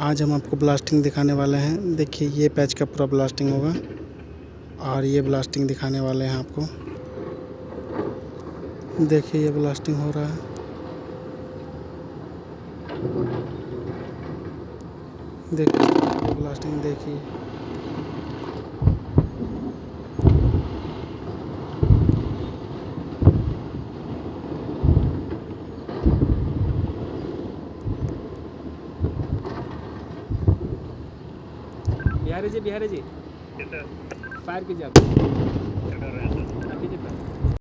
आज हम आपको ब्लास्टिंग दिखाने वाले हैं। देखिए ये पैच का पूरा ब्लास्टिंग होगा और ये ब्लास्टिंग दिखाने वाले हैं आपको। देखिए ये ब्लास्टिंग हो रहा है। देखिए ये ब्लास्टिंग देखिए। बिहारी जी फायर कीजिए आप कीजिए